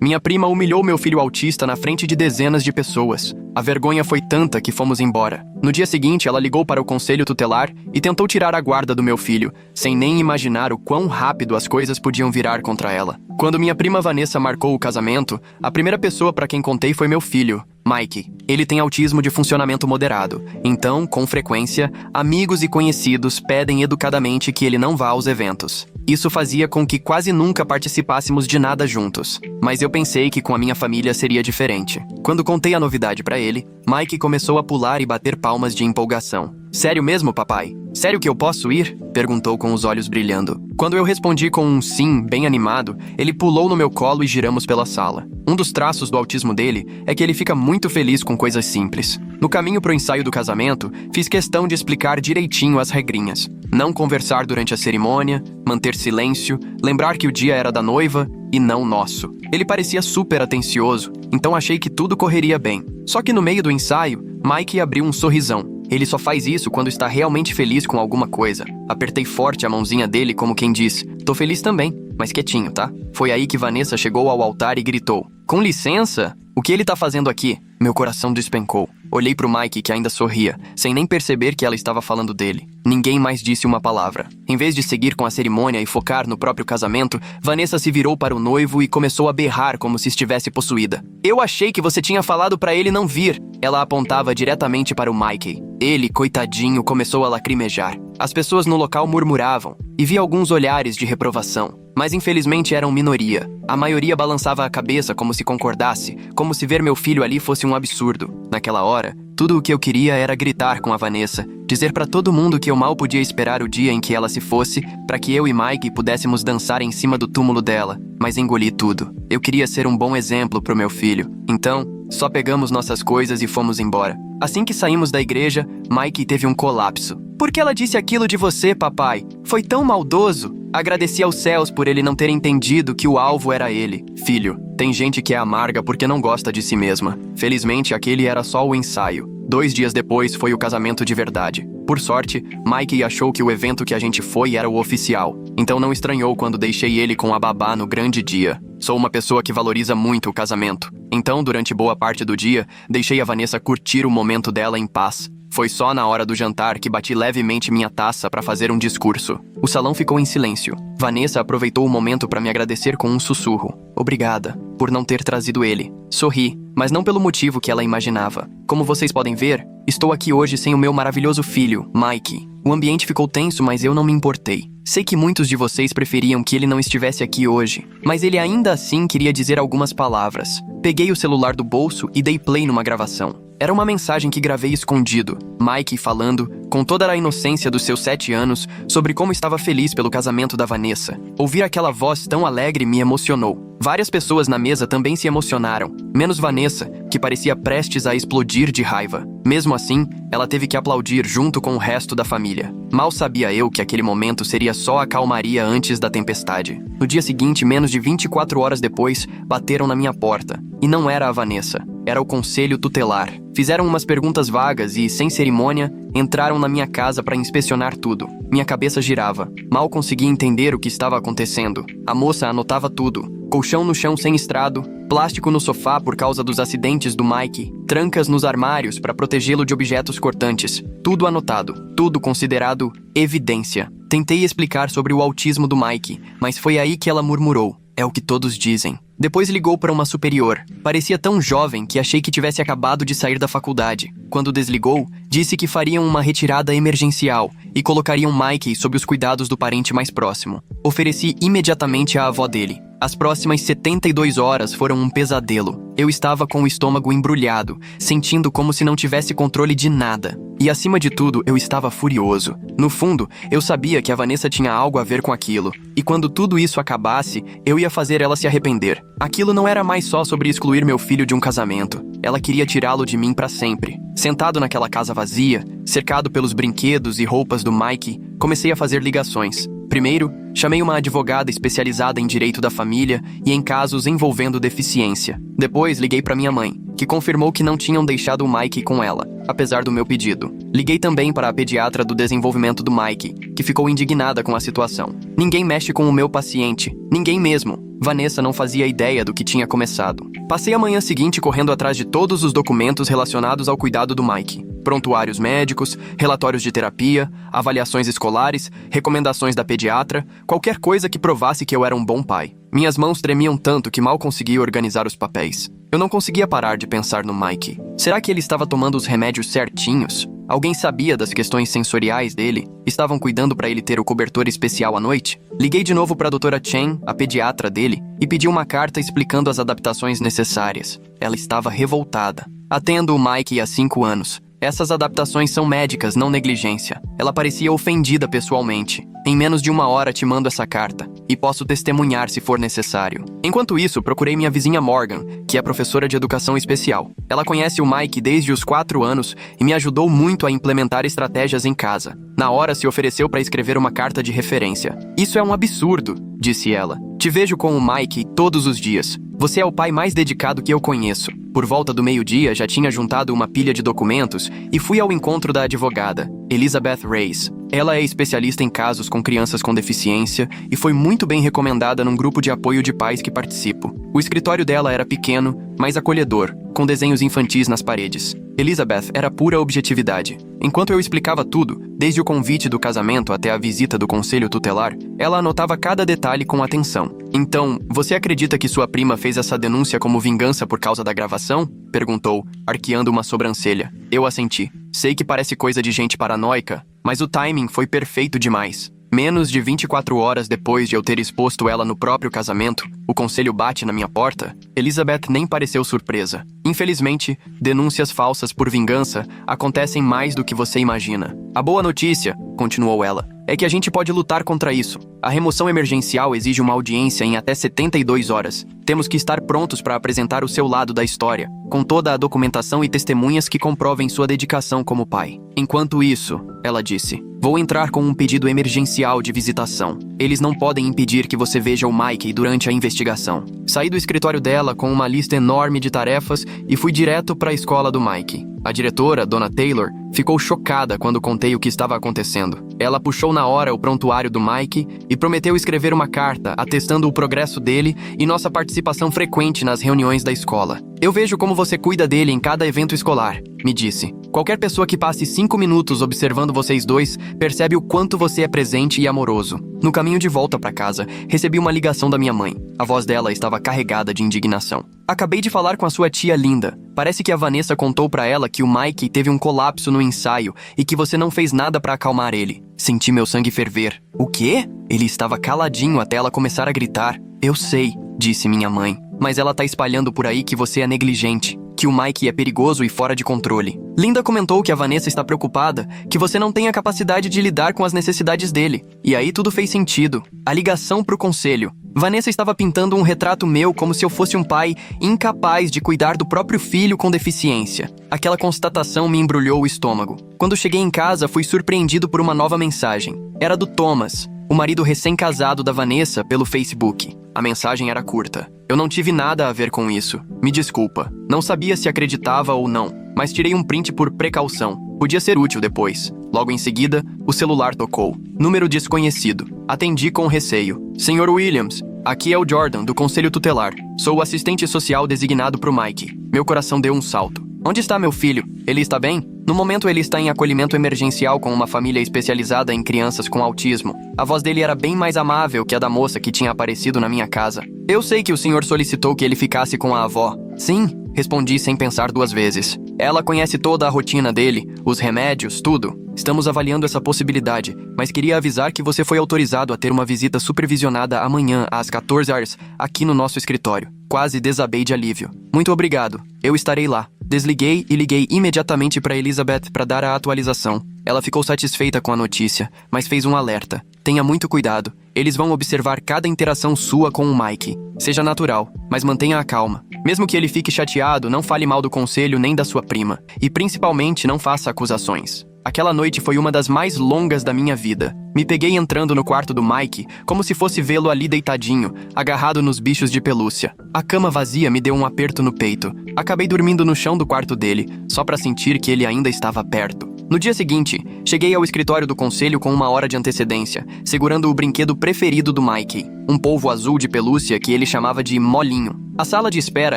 Minha prima humilhou meu filho autista na frente de dezenas de pessoas. A vergonha foi tanta que fomos embora. No dia seguinte, ela ligou para o conselho tutelar e tentou tirar a guarda do meu filho, sem nem imaginar o quão rápido as coisas podiam virar contra ela. Quando minha prima Vanessa marcou o casamento, a primeira pessoa para quem contei foi meu filho, Mike. Ele tem autismo de funcionamento moderado, então, com frequência, amigos e conhecidos pedem educadamente que ele não vá aos eventos. Isso fazia com que quase nunca participássemos de nada juntos, mas eu pensei que com a minha família seria diferente. Quando contei a novidade para ele, Mike começou a pular e bater palmas de empolgação. "Sério mesmo, papai? Sério que eu posso ir?" perguntou com os olhos brilhando. Quando eu respondi com um sim bem animado, ele pulou no meu colo e giramos pela sala. Um dos traços do autismo dele é que ele fica muito feliz com coisas simples. No caminho pro ensaio do casamento, fiz questão de explicar direitinho as regrinhas. Não conversar durante a cerimônia, manter silêncio, lembrar que o dia era da noiva e não nosso. Ele parecia super atencioso, então achei que tudo correria bem. Só que no meio do ensaio, Mike abriu um sorrisão. Ele só faz isso quando está realmente feliz com alguma coisa. Apertei forte a mãozinha dele como quem diz: "Tô feliz também, mas quietinho, tá?" Foi aí que Vanessa chegou ao altar e gritou: "Com licença? O que ele tá fazendo aqui?" Meu coração despencou. Olhei pro Mike, que ainda sorria, sem nem perceber que ela estava falando dele. Ninguém mais disse uma palavra. Em vez de seguir com a cerimônia e focar no próprio casamento, Vanessa se virou para o noivo e começou a berrar como se estivesse possuída. "Eu achei que você tinha falado para ele não vir." Ela apontava diretamente para o Mike. Ele, coitadinho, começou a lacrimejar. As pessoas no local murmuravam, e vi alguns olhares de reprovação. Mas infelizmente eram minoria. A maioria balançava a cabeça como se concordasse, como se ver meu filho ali fosse um absurdo. Naquela hora, tudo o que eu queria era gritar com a Vanessa, dizer pra todo mundo que eu mal podia esperar o dia em que ela se fosse, para que eu e Mike pudéssemos dançar em cima do túmulo dela, mas engoli tudo. Eu queria ser um bom exemplo pro meu filho. Então, só pegamos nossas coisas e fomos embora. Assim que saímos da igreja, Mike teve um colapso. "Por que ela disse aquilo de você, papai? Foi tão maldoso." Agradeci aos céus por ele não ter entendido que o alvo era ele. "Filho, tem gente que é amarga porque não gosta de si mesma. Felizmente, aquele era só o ensaio. 2 dias depois foi o casamento de verdade. Por sorte, Mike achou que o evento que a gente foi era o oficial. Então não estranhou quando deixei ele com a babá no grande dia. Sou uma pessoa que valoriza muito o casamento. Então, durante boa parte do dia, deixei a Vanessa curtir o momento dela em paz. Foi só na hora do jantar que bati levemente minha taça para fazer um discurso. O salão ficou em silêncio. Vanessa aproveitou o momento para me agradecer com um sussurro. "Obrigada por não ter trazido ele." Sorri, mas não pelo motivo que ela imaginava. "Como vocês podem ver, estou aqui hoje sem o meu maravilhoso filho, Mike." O ambiente ficou tenso, mas eu não me importei. Sei que muitos de vocês preferiam que ele não estivesse aqui hoje, mas ele ainda assim queria dizer algumas palavras. Peguei o celular do bolso e dei play numa gravação. Era uma mensagem que gravei escondido. Mike falando, com toda a inocência dos seus 7 anos, sobre como estava feliz pelo casamento da Vanessa. Ouvir aquela voz tão alegre me emocionou. Várias pessoas na mesa também se emocionaram, menos Vanessa, que parecia prestes a explodir de raiva. Mesmo assim, ela teve que aplaudir junto com o resto da família. Mal sabia eu que aquele momento seria só a calmaria antes da tempestade. No dia seguinte, menos de 24 horas depois, bateram na minha porta. E não era a Vanessa, era o conselho tutelar. Fizeram umas perguntas vagas e, sem cerimônia, entraram na minha casa para inspecionar tudo. Minha cabeça girava. Mal conseguia entender o que estava acontecendo. A moça anotava tudo. Colchão no chão sem estrado, plástico no sofá por causa dos acidentes do Mike, trancas nos armários para protegê-lo de objetos cortantes. Tudo anotado, tudo considerado evidência. Tentei explicar sobre o autismo do Mike, mas foi aí que ela murmurou. "É o que todos dizem." Depois ligou para uma superior. Parecia tão jovem que achei que tivesse acabado de sair da faculdade. Quando desligou, disse que fariam uma retirada emergencial e colocariam Mike sob os cuidados do parente mais próximo. Ofereci imediatamente à avó dele. As próximas 72 horas foram um pesadelo. Eu estava com o estômago embrulhado, sentindo como se não tivesse controle de nada. E acima de tudo, eu estava furioso. No fundo, eu sabia que a Vanessa tinha algo a ver com aquilo. E quando tudo isso acabasse, eu ia fazer ela se arrepender. Aquilo não era mais só sobre excluir meu filho de um casamento. Ela queria tirá-lo de mim para sempre. Sentado naquela casa vazia, cercado pelos brinquedos e roupas do Mike, comecei a fazer ligações. Primeiro, chamei uma advogada especializada em direito da família e em casos envolvendo deficiência. Depois, liguei para minha mãe, que confirmou que não tinham deixado o Mike com ela, apesar do meu pedido. Liguei também para a pediatra do desenvolvimento do Mike, que ficou indignada com a situação. "Ninguém mexe com o meu paciente, ninguém mesmo. Vanessa não fazia ideia do que tinha começado. Passei a manhã seguinte correndo atrás de todos os documentos relacionados ao cuidado do Mike. Prontuários médicos, relatórios de terapia, avaliações escolares, recomendações da pediatra, qualquer coisa que provasse que eu era um bom pai. Minhas mãos tremiam tanto que mal conseguia organizar os papéis. Eu não conseguia parar de pensar no Mike. Será que ele estava tomando os remédios certinhos? Alguém sabia das questões sensoriais dele? Estavam cuidando para ele ter o cobertor especial à noite? Liguei de novo para a doutora Chen, a pediatra dele, e pedi uma carta explicando as adaptações necessárias. Ela estava revoltada. Atendo o Mike há 5 anos. Essas adaptações são médicas, não negligência. Ela parecia ofendida pessoalmente. Em menos de 1 hora te mando essa carta, e posso testemunhar se for necessário. Enquanto isso, procurei minha vizinha Morgan, que é professora de educação especial. Ela conhece o Mike desde os 4 anos e me ajudou muito a implementar estratégias em casa. Na hora se ofereceu para escrever uma carta de referência. Isso é um absurdo, disse ela. Te vejo com o Mike todos os dias. Você é o pai mais dedicado que eu conheço. Por volta do meio-dia, já tinha juntado uma pilha de documentos e fui ao encontro da advogada, Elizabeth Reyes. Ela é especialista em casos com crianças com deficiência e foi muito bem recomendada num grupo de apoio de pais que participo. O escritório dela era pequeno, mas acolhedor, com desenhos infantis nas paredes. Elizabeth era pura objetividade. Enquanto eu explicava tudo, desde o convite do casamento até a visita do conselho tutelar, ela anotava cada detalhe com atenção. Então, você acredita que sua prima fez essa denúncia como vingança por causa da gravação? Perguntou, arqueando uma sobrancelha. Eu assenti. Sei que parece coisa de gente paranoica, mas o timing foi perfeito demais. Menos de 24 horas depois de eu ter exposto ela no próprio casamento, o conselho bate na minha porta. Elizabeth nem pareceu surpresa. Infelizmente, denúncias falsas por vingança acontecem mais do que você imagina. A boa notícia, continuou ela, é que a gente pode lutar contra isso. A remoção emergencial exige uma audiência em até 72 horas. Temos que estar prontos para apresentar o seu lado da história, com toda a documentação e testemunhas que comprovem sua dedicação como pai. Enquanto isso, ela disse, vou entrar com um pedido emergencial de visitação. Eles não podem impedir que você veja o Mike durante a investigação. Saí do escritório dela com uma lista enorme de tarefas e fui direto para a escola do Mike. A diretora, Dona Taylor, ficou chocada quando contei o que estava acontecendo. Ela puxou na hora o prontuário do Mike e prometeu escrever uma carta atestando o progresso dele e nossa participação frequente nas reuniões da escola. Eu vejo como você cuida dele em cada evento escolar, me disse. Qualquer pessoa que passe 5 minutos observando vocês dois percebe o quanto você é presente e amoroso. No caminho de volta para casa, recebi uma ligação da minha mãe. A voz dela estava carregada de indignação. Acabei de falar com a sua tia Linda. Parece que a Vanessa contou para ela que o Mike teve um colapso no ensaio e que você não fez nada para acalmar ele. Senti meu sangue ferver. O quê? Ele estava caladinho até ela começar a gritar. Eu sei, disse minha mãe, mas ela tá espalhando por aí que você é negligente, que o Mike é perigoso e fora de controle. Linda comentou que a Vanessa está preocupada, que você não tem a capacidade de lidar com as necessidades dele. E aí tudo fez sentido. A ligação pro conselho. Vanessa estava pintando um retrato meu como se eu fosse um pai incapaz de cuidar do próprio filho com deficiência. Aquela constatação me embrulhou o estômago. Quando cheguei em casa, fui surpreendido por uma nova mensagem. Era do Thomas, o marido recém-casado da Vanessa, pelo Facebook. A mensagem era curta. Eu não tive nada a ver com isso. Me desculpa. Não sabia se acreditava ou não, mas tirei um print por precaução. Podia ser útil depois. Logo em seguida, o celular tocou. Número desconhecido. Atendi com receio. Sr. Williams, aqui é o Jordan, do Conselho Tutelar. Sou o assistente social designado pro Mike. Meu coração deu um salto. Onde está meu filho? Ele está bem? No momento ele está em acolhimento emergencial com uma família especializada em crianças com autismo. A voz dele era bem mais amável que a da moça que tinha aparecido na minha casa. Eu sei que o senhor solicitou que ele ficasse com a avó. Sim, respondi sem pensar 2 vezes. Ela conhece toda a rotina dele, os remédios, tudo. Estamos avaliando essa possibilidade, mas queria avisar que você foi autorizado a ter uma visita supervisionada amanhã às 14 horas aqui no nosso escritório. Quase desabei de alívio. Muito obrigado. Eu estarei lá. Desliguei e liguei imediatamente para Elizabeth para dar a atualização. Ela ficou satisfeita com a notícia, mas fez um alerta. Tenha muito cuidado. Eles vão observar cada interação sua com o Mike. Seja natural, mas mantenha a calma. Mesmo que ele fique chateado, não fale mal do conselho nem da sua prima. E principalmente não faça acusações. Aquela noite foi uma das mais longas da minha vida. Me peguei entrando no quarto do Mike, como se fosse vê-lo ali deitadinho, agarrado nos bichos de pelúcia. A cama vazia me deu um aperto no peito. Acabei dormindo no chão do quarto dele, só para sentir que ele ainda estava perto. No dia seguinte, cheguei ao escritório do conselho com 1 hora de antecedência, segurando o brinquedo preferido do Mikey, um polvo azul de pelúcia que ele chamava de Molinho. A sala de espera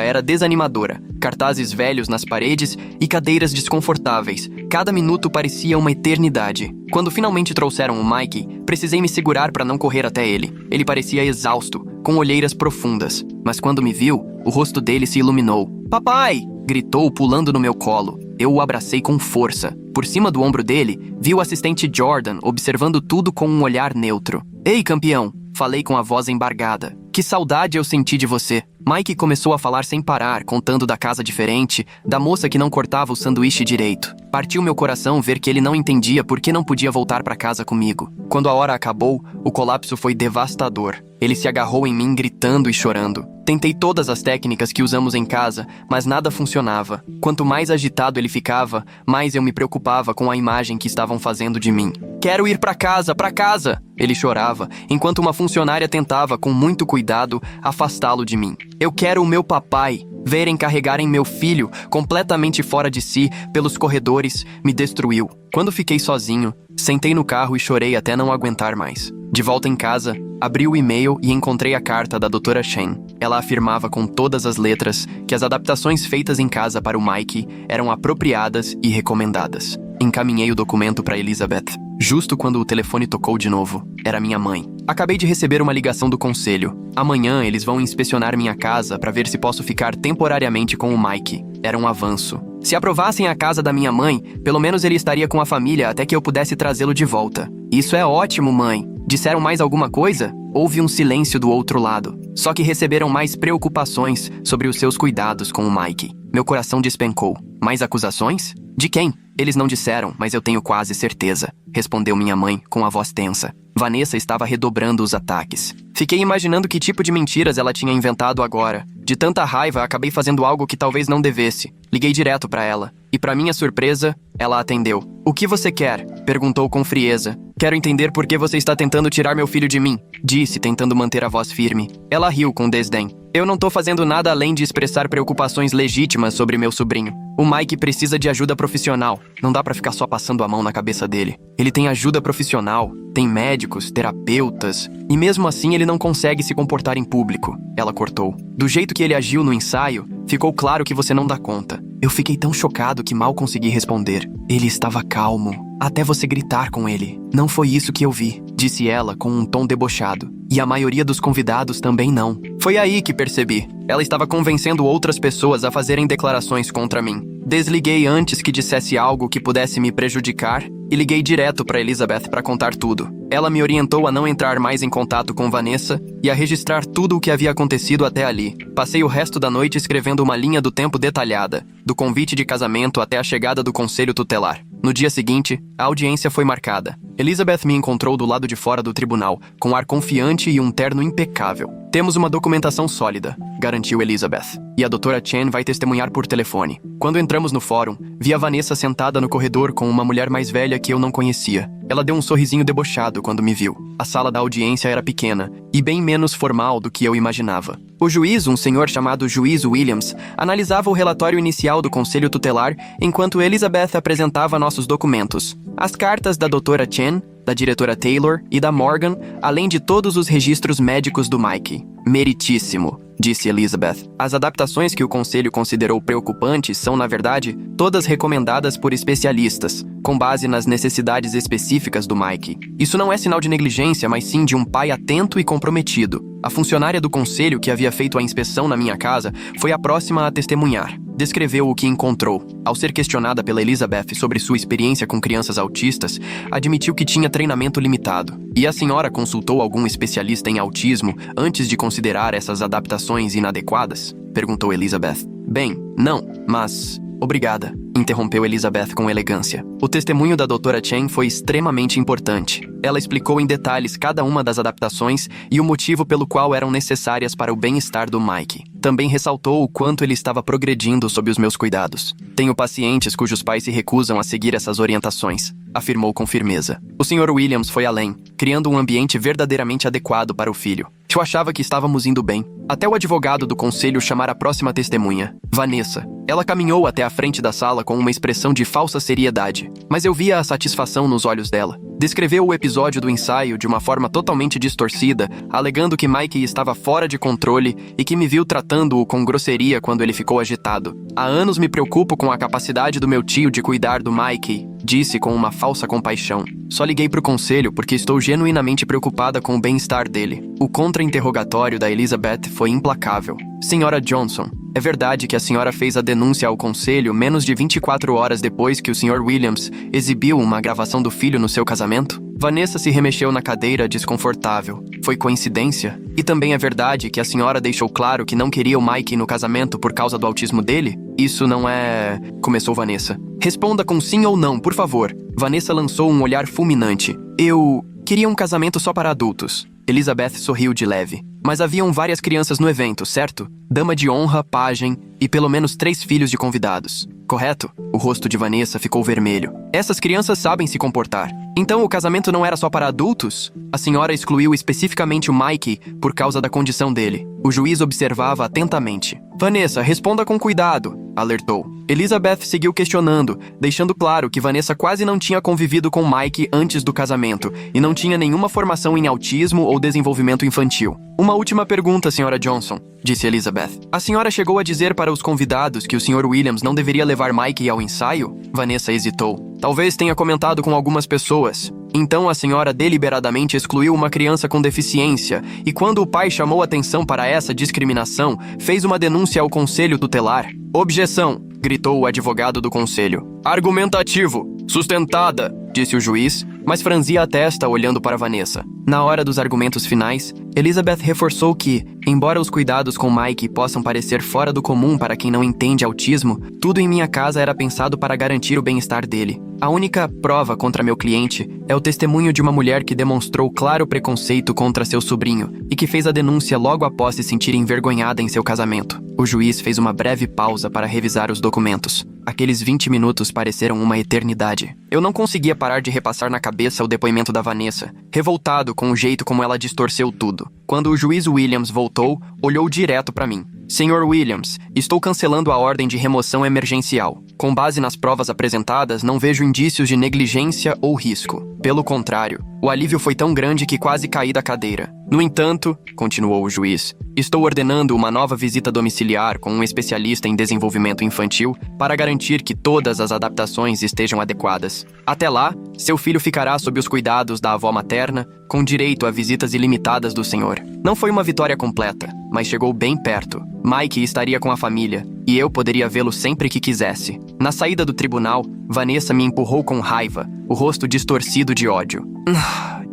era desanimadora, cartazes velhos nas paredes e cadeiras desconfortáveis. Cada minuto parecia uma eternidade. Quando finalmente trouxeram o Mikey, precisei me segurar para não correr até ele. Ele parecia exausto, com olheiras profundas. Mas quando me viu, o rosto dele se iluminou. "Papai!" gritou, pulando no meu colo. Eu o abracei com força. Por cima do ombro dele, vi o assistente Jordan observando tudo com um olhar neutro. "Ei, campeão!" falei com a voz embargada. "Que saudade eu senti de você." Mike começou a falar sem parar, contando da casa diferente, da moça que não cortava o sanduíche direito. Partiu meu coração ver que ele não entendia por que não podia voltar para casa comigo. Quando a hora acabou, o colapso foi devastador. Ele se agarrou em mim gritando e chorando. Tentei todas as técnicas que usamos em casa, mas nada funcionava. Quanto mais agitado ele ficava, mais eu me preocupava com a imagem que estavam fazendo de mim. "Quero ir para casa, para casa!" Ele chorava, enquanto uma funcionária tentava, com muito cuidado, afastá-lo de mim. "Eu quero o meu papai." Verem carregarem meu filho, completamente fora de si, pelos corredores, me destruiu. Quando fiquei sozinho, sentei no carro e chorei até não aguentar mais. De volta em casa, abri o e-mail e encontrei a carta da Dra. Chen. Ela afirmava com todas as letras que as adaptações feitas em casa para o Mikey eram apropriadas e recomendadas. Encaminhei o documento para Elizabeth. Justo quando o telefone tocou de novo, era minha mãe. "Acabei de receber uma ligação do conselho. Amanhã eles vão inspecionar minha casa para ver se posso ficar temporariamente com o Mikey." Era um avanço. Se aprovassem a casa da minha mãe, pelo menos ele estaria com a família até que eu pudesse trazê-lo de volta. "Isso é ótimo, mãe." Disseram mais alguma coisa? Houve um silêncio do outro lado. Só que receberam mais preocupações sobre os seus cuidados com o Mikey. Meu coração despencou. "Mais acusações? De quem?" "Eles não disseram, mas eu tenho quase certeza", respondeu minha mãe com a voz tensa. Vanessa estava redobrando os ataques. Fiquei imaginando que tipo de mentiras ela tinha inventado agora. De tanta raiva, acabei fazendo algo que talvez não devesse. Liguei direto para ela. E para minha surpresa, ela atendeu. "O que você quer?" perguntou com frieza. "Quero entender por que você está tentando tirar meu filho de mim", disse, tentando manter a voz firme. Ela riu com desdém. "Eu não tô fazendo nada além de expressar preocupações legítimas sobre meu sobrinho. O Mike precisa de ajuda profissional. Não dá pra ficar só passando a mão na cabeça dele. Ele tem ajuda profissional, tem médicos, terapeutas, e mesmo assim ele não consegue se comportar em público." Ela cortou. "Do jeito que ele agiu no ensaio, ficou claro que você não dá conta." Eu fiquei tão chocado que mal consegui responder. "Ele estava calmo, até você gritar com ele." "Não foi isso que eu vi", disse ela com um tom debochado. "E a maioria dos convidados também não." Foi aí que percebi. Ela estava convencendo outras pessoas a fazerem declarações contra mim. Desliguei antes que dissesse algo que pudesse me prejudicar e liguei direto para Elizabeth para contar tudo. Ela me orientou a não entrar mais em contato com Vanessa e a registrar tudo o que havia acontecido até ali. Passei o resto da noite escrevendo uma linha do tempo detalhada, do convite de casamento até a chegada do conselho tutelar. No dia seguinte, a audiência foi marcada. Elizabeth me encontrou do lado de fora do tribunal, com um ar confiante e um terno impecável. "Temos uma documentação sólida", garantiu Elizabeth. "E a Dra. Chen vai testemunhar por telefone." Quando entramos no fórum, vi a Vanessa sentada no corredor com uma mulher mais velha que eu não conhecia. Ela deu um sorrisinho debochado quando me viu. A sala da audiência era pequena e bem menos formal do que eu imaginava. O juiz, um senhor chamado Juiz Williams, analisava o relatório inicial do conselho tutelar enquanto Elizabeth apresentava nossos documentos. As cartas da Dra. Chen, da diretora Taylor e da Morgan, além de todos os registros médicos do Mikey. "Meritíssimo", disse Elizabeth. "As adaptações que o conselho considerou preocupantes são, na verdade, todas recomendadas por especialistas, com base nas necessidades específicas do Mikey. Isso não é sinal de negligência, mas sim de um pai atento e comprometido." A funcionária do conselho que havia feito a inspeção na minha casa foi a próxima a testemunhar. Descreveu o que encontrou. Ao ser questionada pela Elizabeth sobre sua experiência com crianças autistas, admitiu que tinha treinamento limitado. "E a senhora consultou algum especialista em autismo antes de considerar essas adaptações inadequadas?" perguntou Elizabeth. "Bem, não, mas..." "Obrigada", interrompeu Elizabeth com elegância. O testemunho da Dra. Chen foi extremamente importante. Ela explicou em detalhes cada uma das adaptações e o motivo pelo qual eram necessárias para o bem-estar do Mikey. Também ressaltou o quanto ele estava progredindo sob os meus cuidados. "Tenho pacientes cujos pais se recusam a seguir essas orientações", afirmou com firmeza. O Sr. Williams foi além, criando um ambiente verdadeiramente adequado para o filho. Eu achava que estávamos indo bem, até o advogado do conselho chamar a próxima testemunha, Vanessa, Ela caminhou até a frente da sala com uma expressão de falsa seriedade, mas eu via a satisfação nos olhos dela. Descreveu o episódio do ensaio de uma forma totalmente distorcida, alegando que Mike estava fora de controle e que me viu tratando-o com grosseria quando ele ficou agitado. Há anos me preocupo com a capacidade do meu tio de cuidar do Mike, disse com uma falsa compaixão. Só liguei pro conselho porque estou genuinamente preocupada com o bem-estar dele. O contra-interrogatório da Elizabeth foi implacável. Senhora Johnson, é verdade que a senhora fez a denúncia ao conselho menos de 24 horas depois que o Sr. Williams exibiu uma gravação do filho no seu casamento? Vanessa se remexeu na cadeira, desconfortável. Foi coincidência? E também é verdade que a senhora deixou claro que não queria o Mike no casamento por causa do autismo dele? Isso não é... Começou Vanessa. Responda com sim ou não, por favor. Vanessa lançou um olhar fulminante. Eu queria um casamento só para adultos. Elizabeth sorriu de leve. Mas haviam várias crianças no evento, certo? Dama de honra, pajem e pelo menos 3 filhos de convidados. Correto? O rosto de Vanessa ficou vermelho. Essas crianças sabem se comportar. Então o casamento não era só para adultos? A senhora excluiu especificamente o Mike por causa da condição dele. O juiz observava atentamente. Vanessa, responda com cuidado, alertou. Elizabeth seguiu questionando, deixando claro que Vanessa quase não tinha convivido com Mike antes do casamento e não tinha nenhuma formação em autismo ou desenvolvimento infantil. Uma última pergunta, Sra. Johnson, disse Elizabeth. A senhora chegou a dizer para os convidados que o Sr. Williams não deveria levar Mike ao ensaio? Vanessa hesitou. Talvez tenha comentado com algumas pessoas. Então a senhora deliberadamente excluiu uma criança com deficiência e quando o pai chamou atenção para essa discriminação, fez uma denúncia ao conselho tutelar. Objeção, gritou o advogado do conselho. Argumentativo, sustentada, disse o juiz, mas franzia a testa olhando para Vanessa. Na hora dos argumentos finais, Elizabeth reforçou que, embora os cuidados com Mike possam parecer fora do comum para quem não entende autismo, tudo em minha casa era pensado para garantir o bem-estar dele. A única prova contra meu cliente é o testemunho de uma mulher que demonstrou claro preconceito contra seu sobrinho e que fez a denúncia logo após se sentir envergonhada em seu casamento. O juiz fez uma breve pausa para revisar os documentos. Aqueles 20 minutos pareceram uma eternidade. Eu não conseguia parar de repassar na cabeça o depoimento da Vanessa, revoltado com o jeito como ela distorceu tudo. Quando o juiz Williams voltou, olhou direto para mim. Sr. Williams, estou cancelando a ordem de remoção emergencial. Com base nas provas apresentadas, não vejo indícios de negligência ou risco. Pelo contrário, o alívio foi tão grande que quase caí da cadeira. No entanto, continuou o juiz, estou ordenando uma nova visita domiciliar com um especialista em desenvolvimento infantil para garantir que todas as adaptações estejam adequadas. Até lá, seu filho ficará sob os cuidados da avó materna, com direito a visitas ilimitadas do senhor. Não foi uma vitória completa, mas chegou bem perto. Mike estaria com a família, e eu poderia vê-lo sempre que quisesse. Na saída do tribunal, Vanessa me empurrou com raiva, o rosto distorcido de ódio.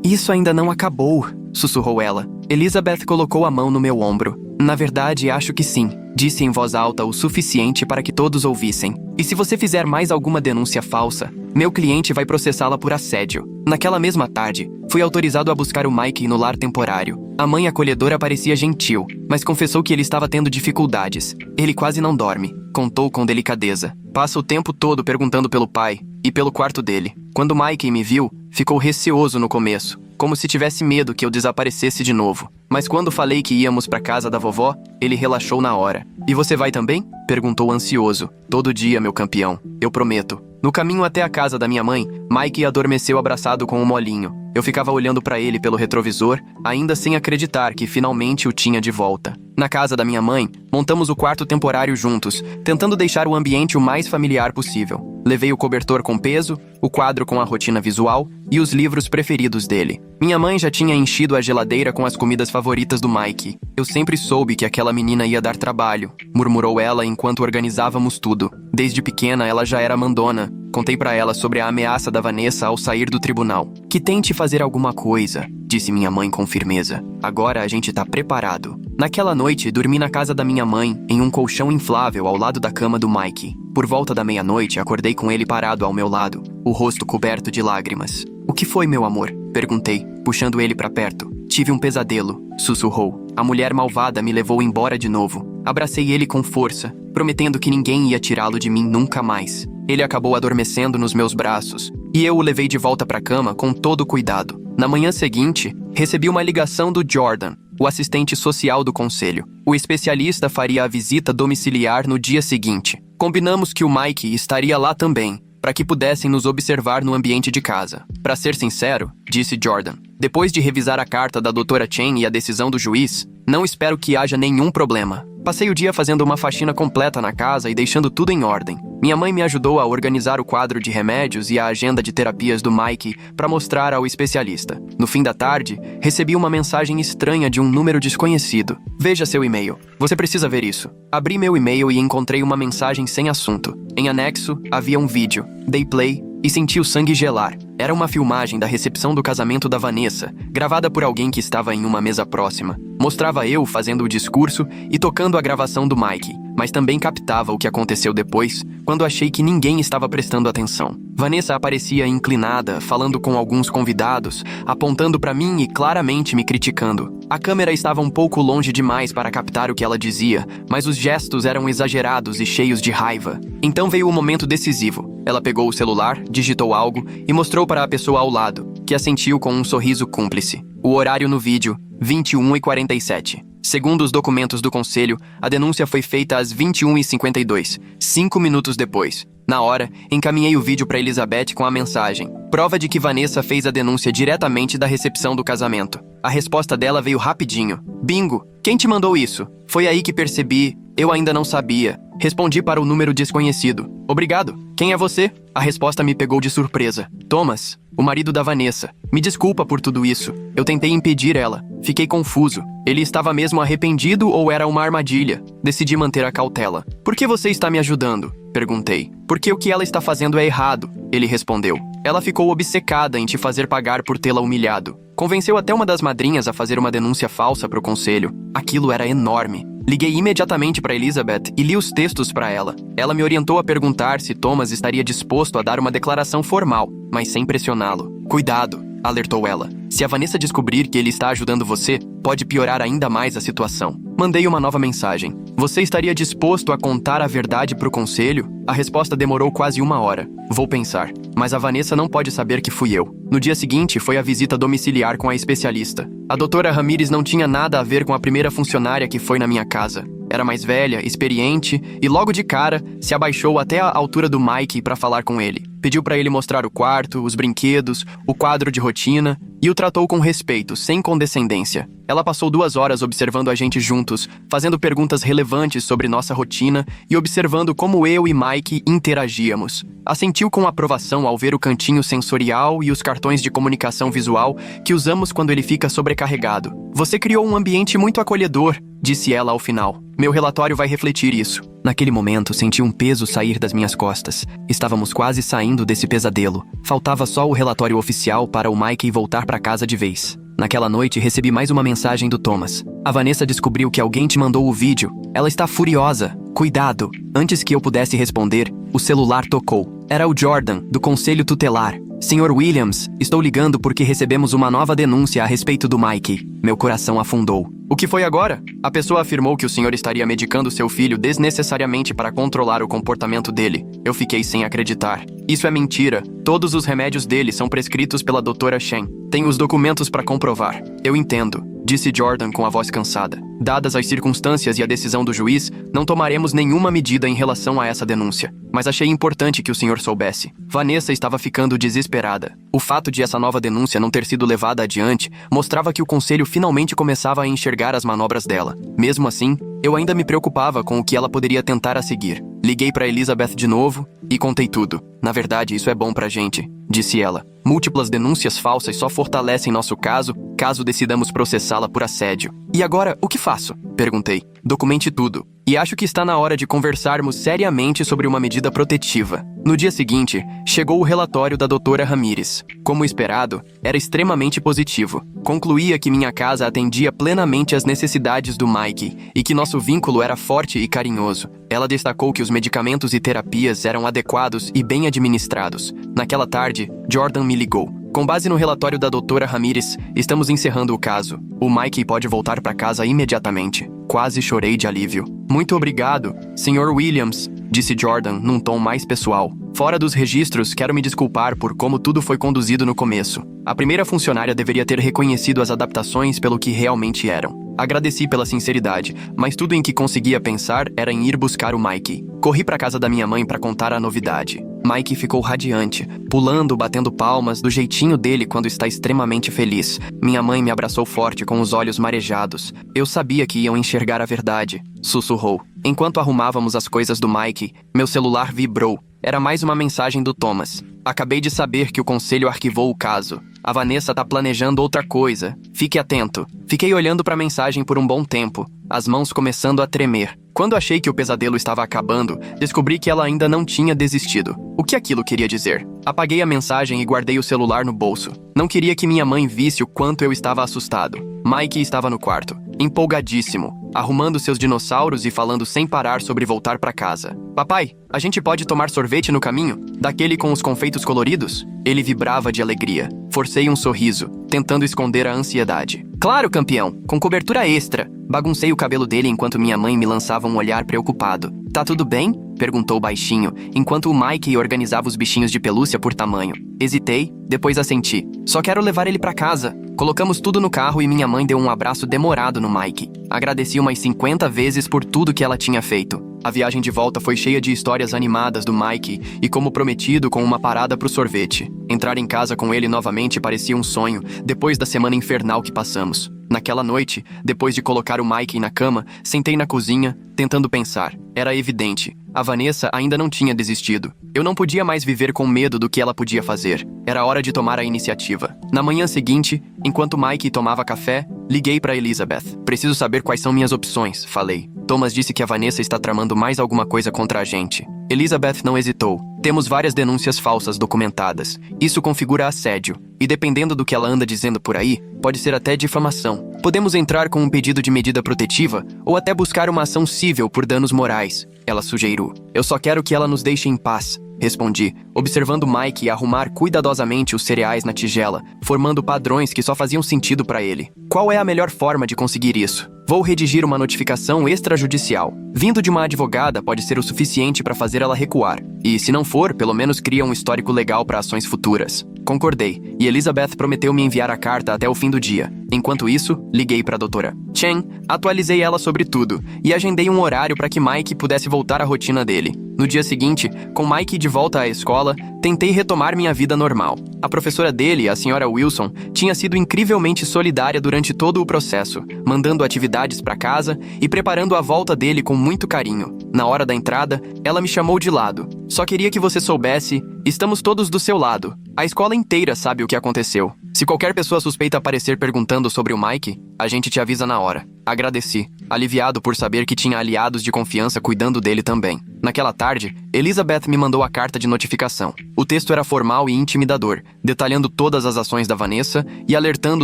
Isso ainda não acabou, sussurrou ela. Elizabeth colocou a mão no meu ombro. Na verdade, acho que sim, disse em voz alta o suficiente para que todos ouvissem. E se você fizer mais alguma denúncia falsa, meu cliente vai processá-la por assédio. Naquela mesma tarde, fui autorizado a buscar o Mike no lar temporário. A mãe acolhedora parecia gentil, mas confessou que ele estava tendo dificuldades. Ele quase não dorme, contou com delicadeza. Passa o tempo todo perguntando pelo pai e pelo quarto dele. Quando Mike me viu, ficou receoso no começo, como se tivesse medo que eu desaparecesse de novo. Mas quando falei que íamos para casa da vovó, ele relaxou na hora. E você vai também? Perguntou ansioso. Todo dia, meu campeão. Eu prometo. No caminho até a casa da minha mãe, Mike adormeceu abraçado com um molinho. Eu ficava olhando para ele pelo retrovisor, ainda sem acreditar que finalmente o tinha de volta. Na casa da minha mãe, montamos o quarto temporário juntos, tentando deixar o ambiente o mais familiar possível. Levei o cobertor com peso, o quadro com a rotina visual e os livros preferidos dele. Minha mãe já tinha enchido a geladeira com as comidas favoritas do Mike. Eu sempre soube que aquela menina ia dar trabalho, murmurou ela enquanto organizávamos tudo. Desde pequena, ela já era mandona. Contei pra ela sobre a ameaça da Vanessa ao sair do tribunal. Que tente fazer alguma coisa, disse minha mãe com firmeza. Agora a gente tá preparado. Naquela noite, dormi na casa da minha mãe, em um colchão inflável ao lado da cama do Mike. Por volta da meia-noite, acordei com ele parado ao meu lado, o rosto coberto de lágrimas. O que foi, meu amor? Perguntei, puxando ele pra perto. Tive um pesadelo, sussurrou. A mulher malvada me levou embora de novo. Abracei ele com força, prometendo que ninguém ia tirá-lo de mim nunca mais. Ele acabou adormecendo nos meus braços, e eu o levei de volta para a cama com todo cuidado. Na manhã seguinte, recebi uma ligação do Jordan, o assistente social do conselho. O especialista faria a visita domiciliar no dia seguinte. Combinamos que o Mike estaria lá também, para que pudessem nos observar no ambiente de casa. Para ser sincero, disse Jordan, depois de revisar a carta da Dra. Chen e a decisão do juiz, não espero que haja nenhum problema. Passei o dia fazendo uma faxina completa na casa e deixando tudo em ordem. Minha mãe me ajudou a organizar o quadro de remédios e a agenda de terapias do Mike para mostrar ao especialista. No fim da tarde, recebi uma mensagem estranha de um número desconhecido. Veja seu e-mail. Você precisa ver isso. Abri meu e-mail e encontrei uma mensagem sem assunto. Em anexo, havia um vídeo. Dei play e senti o sangue gelar. Era uma filmagem da recepção do casamento da Vanessa, gravada por alguém que estava em uma mesa próxima. Mostrava eu fazendo o discurso e tocando a gravação do Mike, mas também captava o que aconteceu depois, quando achei que ninguém estava prestando atenção. Vanessa aparecia inclinada, falando com alguns convidados, apontando para mim e claramente me criticando. A câmera estava um pouco longe demais para captar o que ela dizia, mas os gestos eram exagerados e cheios de raiva. Então veio o momento decisivo. Ela pegou o celular, digitou algo e mostrou para a pessoa ao lado, que assentiu com um sorriso cúmplice. O horário no vídeo, 21h47. Segundo os documentos do conselho, a denúncia foi feita às 21h52, 5 minutos depois. Na hora, encaminhei o vídeo para Elizabeth com a mensagem: prova de que Vanessa fez a denúncia diretamente da recepção do casamento. A resposta dela veio rapidinho: bingo! Quem te mandou isso? Foi aí que percebi, eu ainda não sabia. Respondi para o número desconhecido: obrigado. Quem é você? A resposta me pegou de surpresa: Thomas, o marido da Vanessa. Me desculpa por tudo isso. Eu tentei impedir ela. Fiquei confuso. Ele estava mesmo arrependido ou era uma armadilha? Decidi manter a cautela. Por que você está me ajudando? Perguntei. Porque o que ela está fazendo é errado, ele respondeu. Ela ficou obcecada em te fazer pagar por tê-la humilhado. Convenceu até uma das madrinhas a fazer uma denúncia falsa para o conselho. Aquilo era enorme. Liguei imediatamente para Elizabeth e li os textos para ela. Ela me orientou a perguntar se Thomas estaria disposto a dar uma declaração formal, mas sem pressioná-lo. Cuidado, alertou ela. Se a Vanessa descobrir que ele está ajudando você, pode piorar ainda mais a situação. Mandei uma nova mensagem. Você estaria disposto a contar a verdade para o conselho? A resposta demorou quase 1 hora. Vou pensar. Mas a Vanessa não pode saber que fui eu. No dia seguinte, foi a visita domiciliar com a especialista. A doutora Ramírez não tinha nada a ver com a primeira funcionária que foi na minha casa. Era mais velha, experiente e logo de cara se abaixou até a altura do Mike para falar com ele. Pediu para ele mostrar o quarto, os brinquedos, o quadro de rotina e o tratou com respeito, sem condescendência. Ela passou 2 horas observando a gente juntos, fazendo perguntas relevantes sobre nossa rotina e observando como eu e Mike interagíamos. Assentiu com aprovação ao ver o cantinho sensorial e os cartões de comunicação visual que usamos quando ele fica sobrecarregado. Você criou um ambiente muito acolhedor, disse ela ao final. Meu relatório vai refletir isso. Naquele momento, senti um peso sair das minhas costas. Estávamos quase saindo desse pesadelo. Faltava só o relatório oficial para o Mike voltar para casa de vez. Naquela noite, recebi mais uma mensagem do Thomas. A Vanessa descobriu que alguém te mandou o vídeo. Ela está furiosa. Cuidado. Antes que eu pudesse responder, o celular tocou. Era o Jordan, do Conselho Tutelar. Sr. Williams, estou ligando porque recebemos uma nova denúncia a respeito do Mike. Meu coração afundou. O que foi agora? A pessoa afirmou que o senhor estaria medicando seu filho desnecessariamente para controlar o comportamento dele. Eu fiquei sem acreditar. Isso é mentira. Todos os remédios dele são prescritos pela Dra. Chen. Tenho os documentos para comprovar. Eu entendo, disse Jordan com a voz cansada. Dadas as circunstâncias e a decisão do juiz, não tomaremos nenhuma medida em relação a essa denúncia. Mas achei importante que o senhor soubesse. Vanessa estava ficando desesperada. O fato de essa nova denúncia não ter sido levada adiante mostrava que o conselho finalmente começava a enxergar as manobras dela. Mesmo assim, eu ainda me preocupava com o que ela poderia tentar a seguir. Liguei para Elizabeth de novo e contei tudo. Na verdade, isso é bom pra gente, disse ela. Múltiplas denúncias falsas só fortalecem nosso caso, caso decidamos processá-la por assédio. E agora, o que faço? Perguntei. Documente tudo. E acho que está na hora de conversarmos seriamente sobre uma medida protetiva. No dia seguinte, chegou o relatório da Dra. Ramírez. Como esperado, era extremamente positivo. Concluía que minha casa atendia plenamente às necessidades do Mike e que nosso vínculo era forte e carinhoso. Ela destacou que os medicamentos e terapias eram adequados e bem administrados. Naquela tarde, Jordan me ligou. Com base no relatório da Dra. Ramírez, estamos encerrando o caso. O Mike pode voltar para casa imediatamente. Quase chorei de alívio. Muito obrigado, Sr. Williams, disse Jordan num tom mais pessoal. Fora dos registros, quero me desculpar por como tudo foi conduzido no começo. A primeira funcionária deveria ter reconhecido as adaptações pelo que realmente eram. Agradeci pela sinceridade, mas tudo em que conseguia pensar era em ir buscar o Mike. Corri para casa da minha mãe para contar a novidade. Mike ficou radiante, pulando, batendo palmas, do jeitinho dele quando está extremamente feliz. Minha mãe me abraçou forte com os olhos marejados. Eu sabia que iam enxergar a verdade, sussurrou. Enquanto arrumávamos as coisas do Mike, meu celular vibrou. Era mais uma mensagem do Thomas. Acabei de saber que o conselho arquivou o caso. A Vanessa tá planejando outra coisa. Fique atento. Fiquei olhando para a mensagem por um bom tempo, as mãos começando a tremer. Quando achei que o pesadelo estava acabando, descobri que ela ainda não tinha desistido. O que aquilo queria dizer? Apaguei a mensagem e guardei o celular no bolso. Não queria que minha mãe visse o quanto eu estava assustado. Mike estava no quarto, empolgadíssimo, arrumando seus dinossauros e falando sem parar sobre voltar para casa. Papai, a gente pode tomar sorvete no caminho? Daquele com os confeitos coloridos? Ele vibrava de alegria. Forcei um sorriso, tentando esconder a ansiedade. Claro, campeão, com cobertura extra. Baguncei o cabelo dele enquanto minha mãe me lançava um olhar preocupado. Tá tudo bem? Perguntou baixinho, enquanto o Mike organizava os bichinhos de pelúcia por tamanho. Hesitei, depois assenti. Só quero levar ele pra casa. Colocamos tudo no carro e minha mãe deu um abraço demorado no Mike. Agradeci umas 50 vezes por tudo que ela tinha feito. A viagem de volta foi cheia de histórias animadas do Mike e, como prometido, com uma parada pro sorvete. Entrar em casa com ele novamente parecia um sonho, depois da semana infernal que passamos. Naquela noite, depois de colocar o Mike na cama, sentei na cozinha, tentando pensar. Era evidente. A Vanessa ainda não tinha desistido. Eu não podia mais viver com medo do que ela podia fazer. Era hora de tomar a iniciativa. Na manhã seguinte, enquanto Mike tomava café, liguei para Elizabeth. Preciso saber quais são minhas opções, falei. Thomas disse que a Vanessa está tramando mais alguma coisa contra a gente. Elizabeth não hesitou. Temos várias denúncias falsas documentadas. Isso configura assédio. E dependendo do que ela anda dizendo por aí, pode ser até difamação. Podemos entrar com um pedido de medida protetiva ou até buscar uma ação cível por danos morais, ela sugeriu. Eu só quero que ela nos deixe em paz, respondi, observando Mike arrumar cuidadosamente os cereais na tigela, formando padrões que só faziam sentido para ele. Qual é a melhor forma de conseguir isso? Vou redigir uma notificação extrajudicial. Vindo de uma advogada pode ser o suficiente para fazer ela recuar. E, se não for, pelo menos cria um histórico legal para ações futuras. Concordei, e Elizabeth prometeu me enviar a carta até o fim do dia. Enquanto isso, liguei para a doutora Chen, atualizei ela sobre tudo e agendei um horário para que Mike pudesse voltar à rotina dele. No dia seguinte, com Mike de volta à escola, tentei retomar minha vida normal. A professora dele, a senhora Wilson, tinha sido incrivelmente solidária durante todo o processo, mandando atividades para casa e preparando a volta dele com muito carinho. Na hora da entrada, ela me chamou de lado. Só queria que você soubesse, estamos todos do seu lado. A escola inteira sabe o que aconteceu. Se qualquer pessoa suspeita aparecer perguntando sobre o Mike, a gente te avisa na hora. Agradeci, aliviado por saber que tinha aliados de confiança cuidando dele também. Naquela tarde, Elizabeth me mandou a carta de notificação. O texto era formal e intimidador, detalhando todas as ações da Vanessa e alertando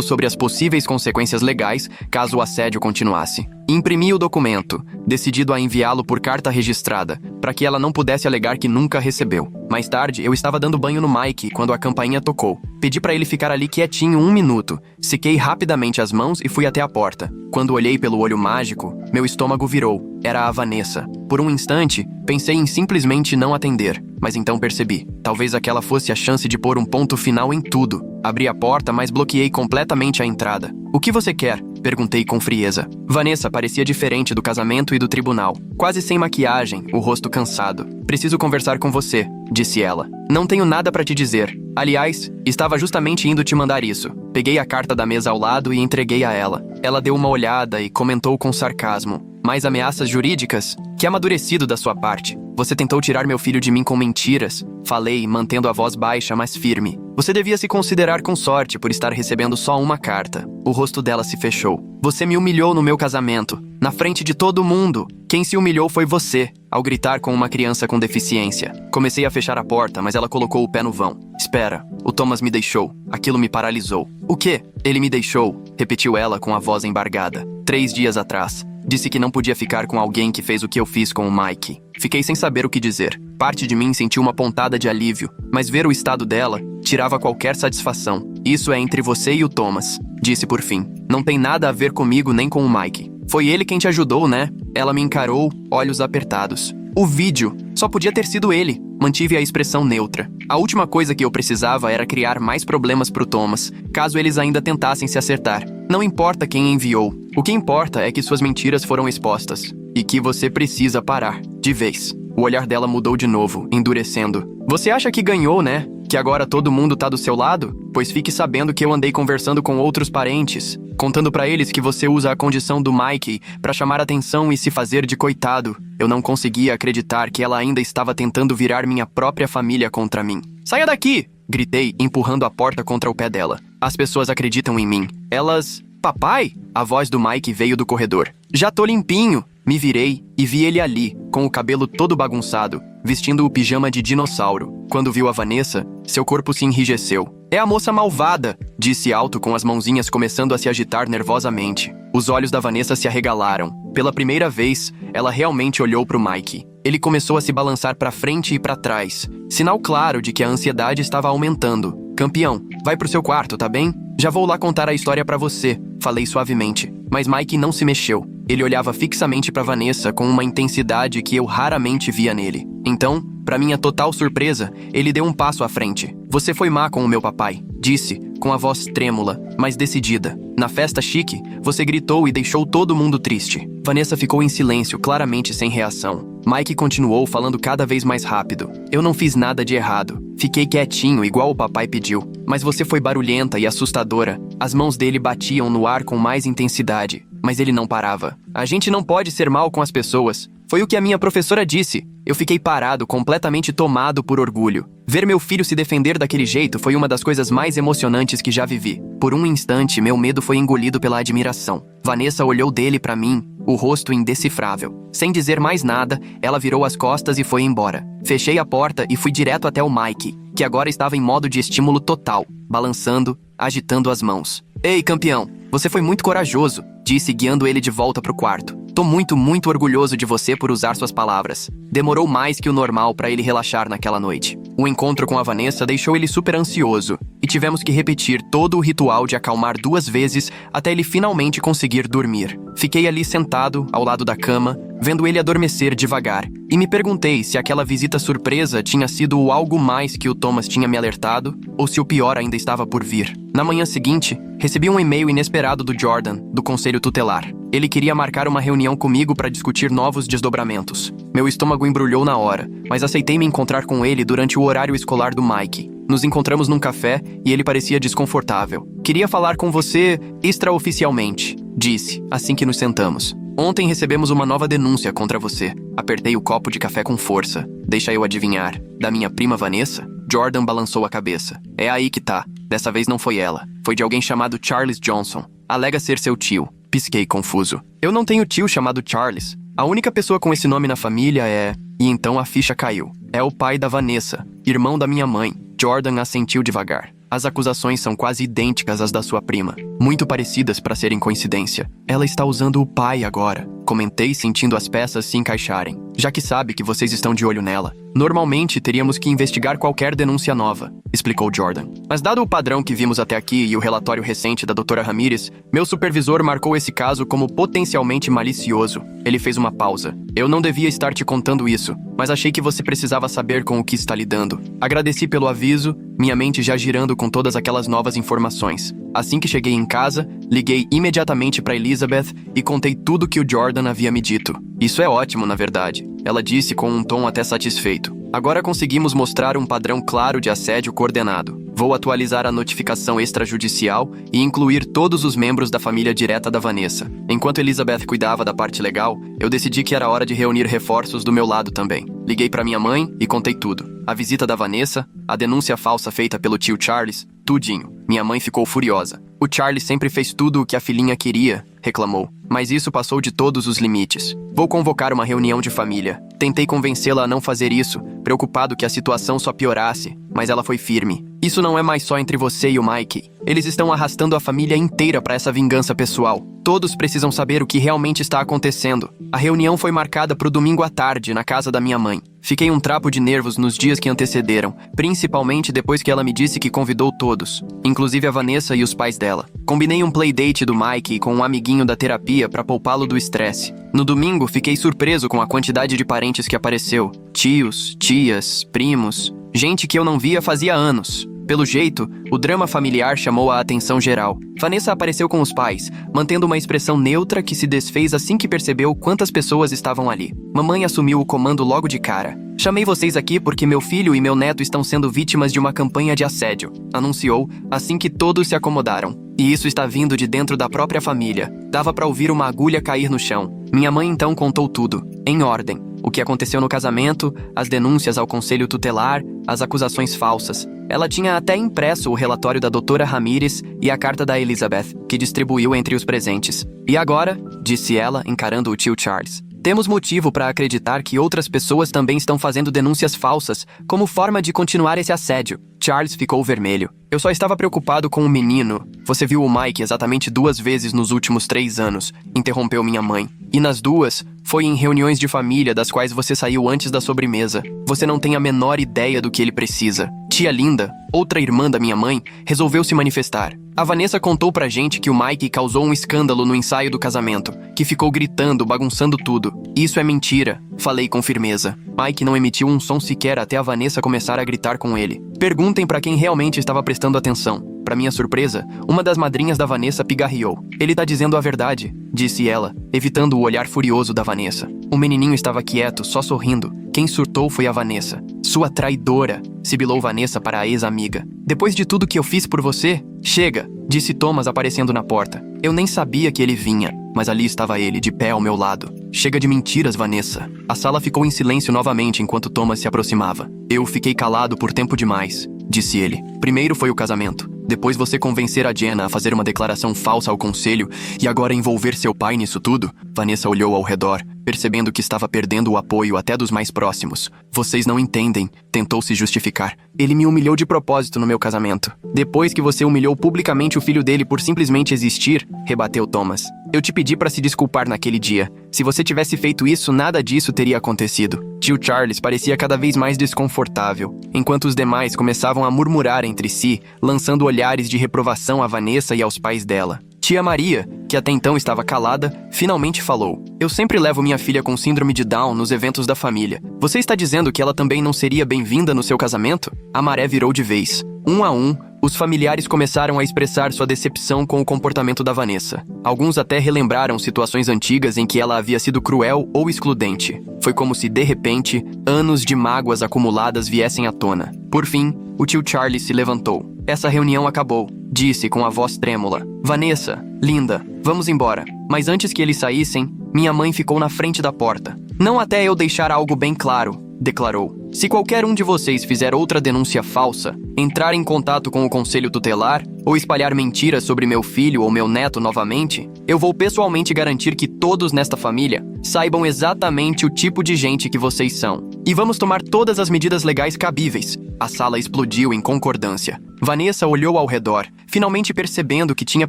sobre as possíveis consequências legais caso o assédio continuasse. Imprimi o documento, decidido a enviá-lo por carta registrada, para que ela não pudesse alegar que nunca recebeu. Mais tarde, eu estava dando banho no Mike quando a campainha tocou. Pedi para ele ficar ali quietinho 1 minuto. Sequei rapidamente as mãos e fui até a porta. Quando olhei pelo olho mágico, meu estômago virou. Era a Vanessa. Por um instante, pensei em simplesmente não atender, mas então percebi. Talvez aquela fosse a chance de pôr um ponto final em tudo. Abri a porta, mas bloqueei completamente a entrada. O que você quer? Perguntei com frieza. Vanessa parecia diferente do casamento e do tribunal. Quase sem maquiagem, o rosto cansado. Preciso conversar com você, disse ela. Não tenho nada para te dizer. Aliás, estava justamente indo te mandar isso. Peguei a carta da mesa ao lado e entreguei a ela. Ela deu uma olhada e comentou com sarcasmo. Mais ameaças jurídicas? Que amadurecido da sua parte. Você tentou tirar meu filho de mim com mentiras. Falei, mantendo a voz baixa, mas firme. Você devia se considerar com sorte por estar recebendo só uma carta. O rosto dela se fechou. Você me humilhou no meu casamento, na frente de todo mundo. Quem se humilhou foi você, ao gritar com uma criança com deficiência. Comecei a fechar a porta, mas ela colocou o pé no vão. Espera, o Thomas me deixou. Aquilo me paralisou. O quê? Ele me deixou, repetiu ela com a voz embargada. 3 dias atrás. Disse que não podia ficar com alguém que fez o que eu fiz com o Mike. Fiquei sem saber o que dizer. Parte de mim sentiu uma pontada de alívio, mas ver o estado dela tirava qualquer satisfação. Isso é entre você e o Thomas, disse por fim. Não tem nada a ver comigo nem com o Mike. Foi ele quem te ajudou, né? Ela me encarou, olhos apertados. O vídeo. Só podia ter sido ele. mantive a expressão neutra. A última coisa que eu precisava era criar mais problemas pro Thomas, caso eles ainda tentassem se acertar. Não importa quem enviou. O que importa é que suas mentiras foram expostas. E que você precisa parar, de vez. O olhar dela mudou de novo, endurecendo. Você acha que ganhou, né? Que agora todo mundo tá do seu lado? Pois fique sabendo que eu andei conversando com outros parentes, contando pra eles que você usa a condição do Mike pra chamar atenção e se fazer de coitado. Eu não conseguia acreditar que ela ainda estava tentando virar minha própria família contra mim. Saia daqui! Gritei, empurrando a porta contra o pé dela. As pessoas acreditam em mim. Elas... Papai? A voz do Mike veio do corredor. Já tô limpinho. Me virei e vi ele ali, com o cabelo todo bagunçado, vestindo o pijama de dinossauro. Quando viu a Vanessa, seu corpo se enrijeceu. É a moça malvada, disse alto com as mãozinhas começando a se agitar nervosamente. Os olhos da Vanessa se arregalaram. Pela primeira vez, ela realmente olhou pro Mike. Ele começou a se balançar pra frente e pra trás, sinal claro de que a ansiedade estava aumentando. Campeão, vai pro seu quarto, tá bem? Já vou lá contar a história pra você, falei suavemente. Mas Mike não se mexeu. Ele olhava fixamente pra Vanessa com uma intensidade que eu raramente via nele. Então, pra minha total surpresa, ele deu um passo à frente. Você foi má com o meu papai, disse, com a voz trêmula, mas decidida. Na festa chique, você gritou e deixou todo mundo triste. Vanessa ficou em silêncio, claramente sem reação. Mike continuou falando cada vez mais rápido. Eu não fiz nada de errado. Fiquei quietinho, igual o papai pediu. Mas você foi barulhenta e assustadora. As mãos dele batiam no ar com mais intensidade. Mas ele não parava. A gente não pode ser mal com as pessoas. Foi o que a minha professora disse. Eu fiquei parado, completamente tomado por orgulho. Ver meu filho se defender daquele jeito foi uma das coisas mais emocionantes que já vivi. Por um instante, meu medo foi engolido pela admiração. Vanessa olhou dele pra mim, o rosto indecifrável. Sem dizer mais nada, ela virou as costas e foi embora. Fechei a porta e fui direto até o Mike, que agora estava em modo de estímulo total, balançando, agitando as mãos. Ei, campeão, você foi muito corajoso, disse guiando ele de volta pro quarto. Tô muito orgulhoso de você por usar suas palavras. Demorou mais que o normal pra ele relaxar naquela noite. O encontro com a Vanessa deixou ele super ansioso e tivemos que repetir todo o ritual de acalmar 2 vezes até ele finalmente conseguir dormir. Fiquei ali sentado, ao lado da cama, vendo ele adormecer devagar e me perguntei se aquela visita surpresa tinha sido o algo mais que o Thomas tinha me alertado ou se o pior ainda estava por vir. Na manhã seguinte, recebi um e-mail inesperado do Jordan, do Conselho Tutelar. Ele queria marcar uma reunião comigo para discutir novos desdobramentos. Meu estômago embrulhou na hora, mas aceitei me encontrar com ele durante o horário escolar do Mike. Nos encontramos num café e ele parecia desconfortável. Queria falar com você extraoficialmente, disse, assim que nos sentamos. Ontem recebemos uma nova denúncia contra você. Apertei o copo de café com força. Deixa eu adivinhar. Da minha prima Vanessa? Jordan balançou a cabeça. É aí que tá. Dessa vez não foi ela. Foi de alguém chamado Charles Johnson. Alega ser seu tio. Pisquei confuso. Eu não tenho tio chamado Charles. A única pessoa com esse nome na família é... E então a ficha caiu. É o pai da Vanessa, irmão da minha mãe. Jordan assentiu devagar. As acusações são quase idênticas às da sua prima. Muito parecidas para serem coincidência. Ela está usando o pai agora. Comentei sentindo as peças se encaixarem. Já que sabe que vocês estão de olho nela. Normalmente teríamos que investigar qualquer denúncia nova, explicou Jordan. Mas dado o padrão que vimos até aqui e o relatório recente da Dra. Ramirez, meu supervisor marcou esse caso como potencialmente malicioso. Ele fez uma pausa. Eu não devia estar te contando isso, mas achei que você precisava saber com o que está lidando. Agradeci pelo aviso, minha mente já girando com todas aquelas novas informações. Assim que cheguei em casa, liguei imediatamente para Elizabeth e contei tudo que o Jordan havia me dito. Isso é ótimo, na verdade, ela disse com um tom até satisfeito. Agora conseguimos mostrar um padrão claro de assédio coordenado. Vou atualizar a notificação extrajudicial e incluir todos os membros da família direta da Vanessa. Enquanto Elizabeth cuidava da parte legal, eu decidi que era hora de reunir reforços do meu lado também. Liguei para minha mãe e contei tudo. A visita da Vanessa, a denúncia falsa feita pelo tio Charles, tudinho. Minha mãe ficou furiosa. O Charles sempre fez tudo o que a filhinha queria, reclamou. Mas isso passou de todos os limites. Vou convocar uma reunião de família. Tentei convencê-la a não fazer isso, preocupado que a situação só piorasse, mas ela foi firme. Isso não é mais só entre você e o Mike. Eles estão arrastando a família inteira para essa vingança pessoal. Todos precisam saber o que realmente está acontecendo. A reunião foi marcada para o domingo à tarde, na casa da minha mãe. Fiquei um trapo de nervos nos dias que antecederam, principalmente depois que ela me disse que convidou todos, inclusive a Vanessa e os pais dela. Combinei um playdate do Mike com um amiguinho da terapia para poupá-lo do estresse. No domingo, fiquei surpreso com a quantidade de parentes que apareceu. Tios, tias, primos, gente que eu não via fazia anos. Pelo jeito, o drama familiar chamou a atenção geral. Vanessa apareceu com os pais, mantendo uma expressão neutra que se desfez assim que percebeu quantas pessoas estavam ali. Mamãe assumiu o comando logo de cara. Chamei vocês aqui porque meu filho e meu neto estão sendo vítimas de uma campanha de assédio, anunciou assim que todos se acomodaram. E isso está vindo de dentro da própria família. Dava para ouvir uma agulha cair no chão. Minha mãe então contou tudo, em ordem. O que aconteceu no casamento, as denúncias ao conselho tutelar, as acusações falsas. Ela tinha até impresso o relatório da doutora Ramírez e a carta da Elizabeth, que distribuiu entre os presentes. E agora, disse ela, encarando o tio Charles, temos motivo para acreditar que outras pessoas também estão fazendo denúncias falsas, como forma de continuar esse assédio. Charles ficou vermelho. Eu só estava preocupado com o menino. Você viu o Mike exatamente 2 vezes nos últimos 3 anos, interrompeu minha mãe. E nas 2, foi em reuniões de família das quais você saiu antes da sobremesa. Você não tem a menor ideia do que ele precisa. Tia Linda, outra irmã da minha mãe, resolveu se manifestar. A Vanessa contou pra gente que o Mike causou um escândalo no ensaio do casamento, que ficou gritando, bagunçando tudo. Isso é mentira, falei com firmeza. Mike não emitiu um som sequer até a Vanessa começar a gritar com ele. Perguntem pra quem realmente estava prestando atenção. Pra minha surpresa, uma das madrinhas da Vanessa pigarreou. Ele tá dizendo a verdade, disse ela, evitando o olhar furioso da Vanessa. O menininho estava quieto, só sorrindo. Quem surtou foi a Vanessa. Sua traidora, sibilou Vanessa para a ex-amiga. Depois de tudo que eu fiz por você? Chega, disse Thomas aparecendo na porta. Eu nem sabia que ele vinha, mas ali estava ele, de pé ao meu lado. Chega de mentiras, Vanessa. A sala ficou em silêncio novamente enquanto Thomas se aproximava. Eu fiquei calado por tempo demais, disse ele. Primeiro foi o casamento. Depois você convencer a Jenna a fazer uma declaração falsa ao conselho e agora envolver seu pai nisso tudo? Vanessa olhou ao redor, percebendo que estava perdendo o apoio até dos mais próximos. Vocês não entendem, tentou se justificar. Ele me humilhou de propósito no meu casamento. Depois que você humilhou publicamente o filho dele por simplesmente existir, rebateu Thomas. Eu te pedi para se desculpar naquele dia. Se você tivesse feito isso, nada disso teria acontecido. Tio Charles parecia cada vez mais desconfortável, enquanto os demais começavam a murmurar entre si, lançando olhares de reprovação a Vanessa e aos pais dela. Tia Maria, que até então estava calada, finalmente falou. Eu sempre levo minha filha com síndrome de Down nos eventos da família. Você está dizendo que ela também não seria bem-vinda no seu casamento? A maré virou de vez. Um a um, os familiares começaram a expressar sua decepção com o comportamento da Vanessa. Alguns até relembraram situações antigas em que ela havia sido cruel ou excludente. Foi como se, de repente, anos de mágoas acumuladas viessem à tona. Por fim, o tio Charlie se levantou. Essa reunião acabou, disse com a voz trêmula. Vanessa, linda, vamos embora. Mas antes que eles saíssem, minha mãe ficou na frente da porta. Não até eu deixar algo bem claro, declarou. Se qualquer um de vocês fizer outra denúncia falsa, entrar em contato com o conselho tutelar ou espalhar mentiras sobre meu filho ou meu neto novamente, eu vou pessoalmente garantir que todos nesta família saibam exatamente o tipo de gente que vocês são. E vamos tomar todas as medidas legais cabíveis. A sala explodiu em concordância. Vanessa olhou ao redor, finalmente percebendo que tinha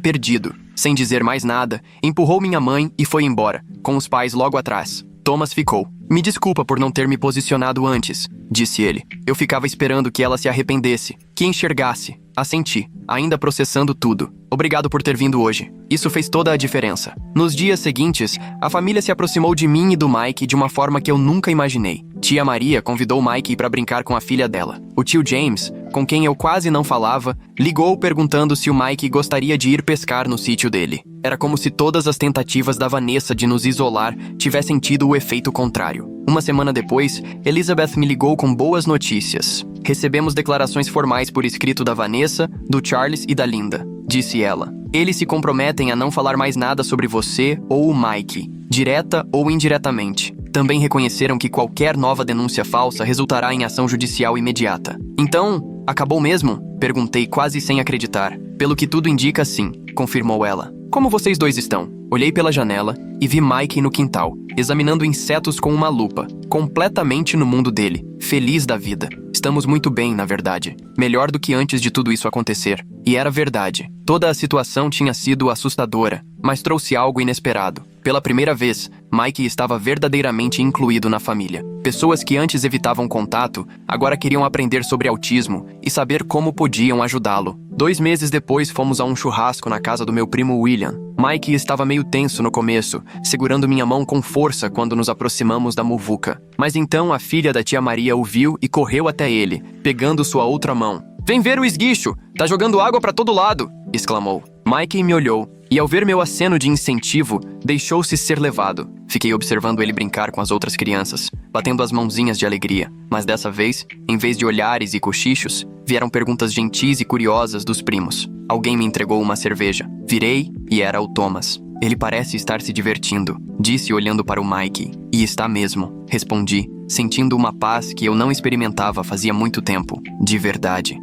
perdido. Sem dizer mais nada, empurrou minha mãe e foi embora, com os pais logo atrás. Thomas ficou. Me desculpa por não ter me posicionado antes, disse ele. Eu ficava esperando que ela se arrependesse, que enxergasse. Assenti, ainda processando tudo. Obrigado por ter vindo hoje. Isso fez toda a diferença. Nos dias seguintes, a família se aproximou de mim e do Mike de uma forma que eu nunca imaginei. Tia Maria convidou Mike para brincar com a filha dela. O tio James, com quem eu quase não falava, ligou perguntando se o Mike gostaria de ir pescar no sítio dele. Era como se todas as tentativas da Vanessa de nos isolar tivessem tido o efeito contrário. Uma semana depois, Elizabeth me ligou com boas notícias. Recebemos declarações formais por escrito da Vanessa, do Charles e da Linda, disse ela. Eles se comprometem a não falar mais nada sobre você ou o Mike, direta ou indiretamente. Também reconheceram que qualquer nova denúncia falsa resultará em ação judicial imediata. Então, acabou mesmo? Perguntei quase sem acreditar. Pelo que tudo indica, sim, confirmou ela. Como vocês dois estão? Olhei pela janela e vi Mike no quintal, examinando insetos com uma lupa, completamente no mundo dele, feliz da vida. Estamos muito bem, na verdade. Melhor do que antes de tudo isso acontecer. E era verdade. Toda a situação tinha sido assustadora, mas trouxe algo inesperado. Pela primeira vez, Mike estava verdadeiramente incluído na família. Pessoas que antes evitavam contato, agora queriam aprender sobre autismo e saber como podiam ajudá-lo. 2 meses depois, fomos a um churrasco na casa do meu primo William. Mike estava meio tenso no começo, segurando minha mão com força quando nos aproximamos da muvuca. Mas então a filha da tia Maria o viu e correu até ele, pegando sua outra mão. "Vem ver o esguicho! Tá jogando água pra todo lado!" exclamou. Mike me olhou, e ao ver meu aceno de incentivo, deixou-se ser levado. Fiquei observando ele brincar com as outras crianças, batendo as mãozinhas de alegria. Mas dessa vez, em vez de olhares e cochichos, vieram perguntas gentis e curiosas dos primos. Alguém me entregou uma cerveja. Virei e era o Thomas. "Ele parece estar se divertindo", disse olhando para o Mike. "E está mesmo", respondi, sentindo uma paz que eu não experimentava fazia muito tempo. De verdade.